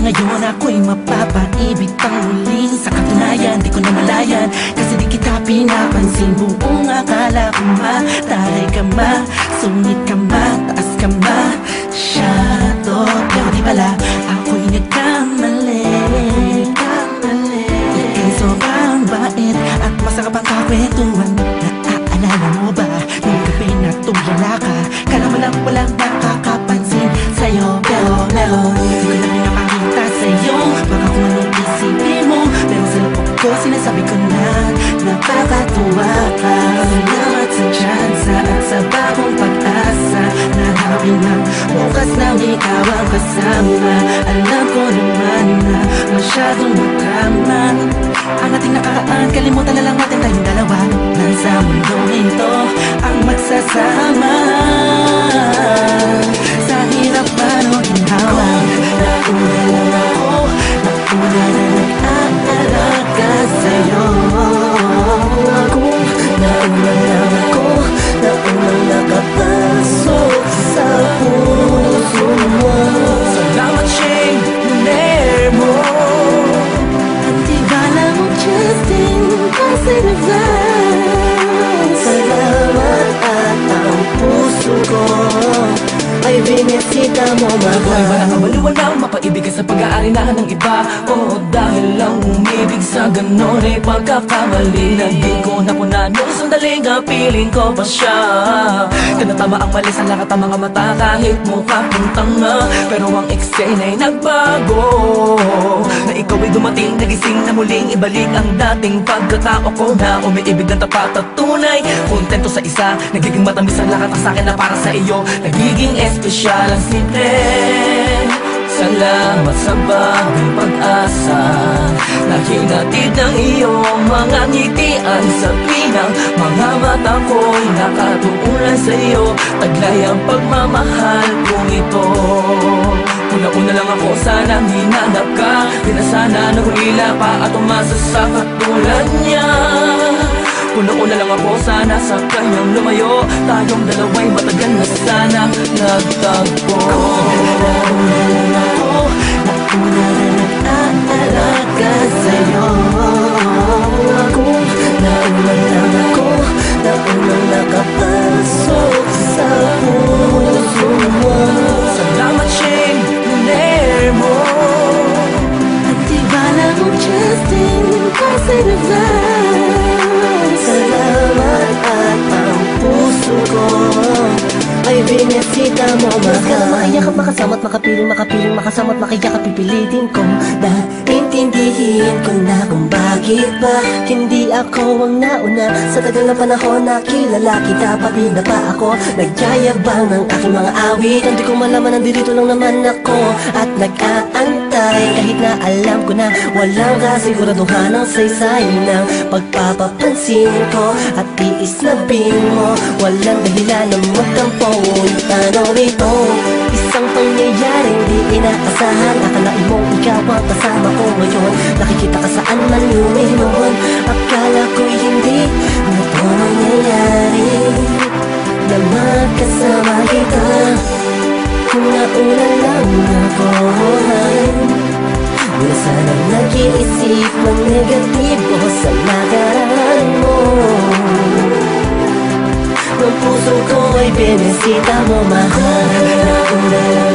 Ngayon ako'y mapapaibig pang muling. Sa katunayan, di ko namalayan, kasi di kita pinapansin. Buong akala ko mataray ka ma, sungit ka ma, taas ka ma, shadow. Pero di pala, ako'y nagkamali. Ika'y sobrang bait at masarap ang kakwentuhan. Naaalala mo ba, nung gabi na tulala ka, kala mo lang walang nakakapansin sa'yo. Pero meron, di ko na pinapakita sa'yo. Baka kung anong isipin mo, pero sa loob ko sinasabi ko na napakatuwa ka. Salamat sa tsansa at sa bagong pag-asa. Nahabi ng bukas na ikaw ang kasama. Alam ko naman na masyadong madrama ang ating nakaraan, kalimutan na lang natin tayong dalawa. Nasa mundong ito ang magsasama. Sa hirap man o ginhawa, nauna lang ako, nauna na nag-aalaga sa'yo. Nauna lang ako, naunang nakapasok sa puso mo. Salamat, Shane, luner mo. At diba lang Justin, kasi nag-vans. Salamat at ang puso ko ay binisita mo, mahal. Ako'y walang kabaliwan lang mapaibig ka sa pag-aari na ng iba. O dahil lang umibig sa ganon ay pagkakamali na di ko napuna nung sandaling piling ko pa siya. Tinatama ang mali sa lahat ng mga mata kahit mukha kong tanga. Pero ang eksena ay nagbago, na ikaw ay dumating, nagising na muling ibalik ang dating pagkatao ko na umiibig ng tapat at tunay. Kontento sa isa, nagiging matamis ang lahat ng sakin na para sa iyo. Nagiging espesyal ang simple. Salamat sa bagong pag-asa na hinatid ng iyong mga ngitian. Sa pinang mga mata ko'y nakatuunan sa iyo. Taglay ang pagmamahal kong ito. Una-una lang ako, sanang hinanap ka. Di na sana naghulila pa at umasa sa katulad niya. Una-una lang ako, sana sa kanyang lumayo. Tayong dalawa'y matagal na sanang nagtagpo. Nauna lang ako, nauna na nag-aalaga sa'yo. Nauna lang ako, naunang nakapasok sa puso mo. Salamat, Shane, luner mo. At diba lang Justin, kasi nag-vans. Salamat at ang puso ko ay binisita mo, mahal. Ka na makayakap, makasama't makapiling, makasama't makayakap, pipilitin ko na intindihin ko na kung bakit ba hindi ako ang nauna. Sa tagal na panahon na kilala kita, pati na pa ako nagyayabang ng aking mga awit. Hindi ko malaman, nandito lang naman ako at nag-aantay. Kahit na alam ko na walang kasiguraduhan ang saysay ng pagpapapansin ko at tiis na bing mo. Walang dahilan na magtampo. Ano ito? Isang pangyayaring di inaasahan. Akalain mong ikaw ang kasama ko ngayon. Nakikita ka saan man lumihon. Akala ko'y hindi na ito mangyayari, na magkasama kita. Kung nauna lang ako ay di na sanang nag-iisip ng negatibo sa nakaraan mo. Ang puso ko ay binisita mo, mahal. Nauna lang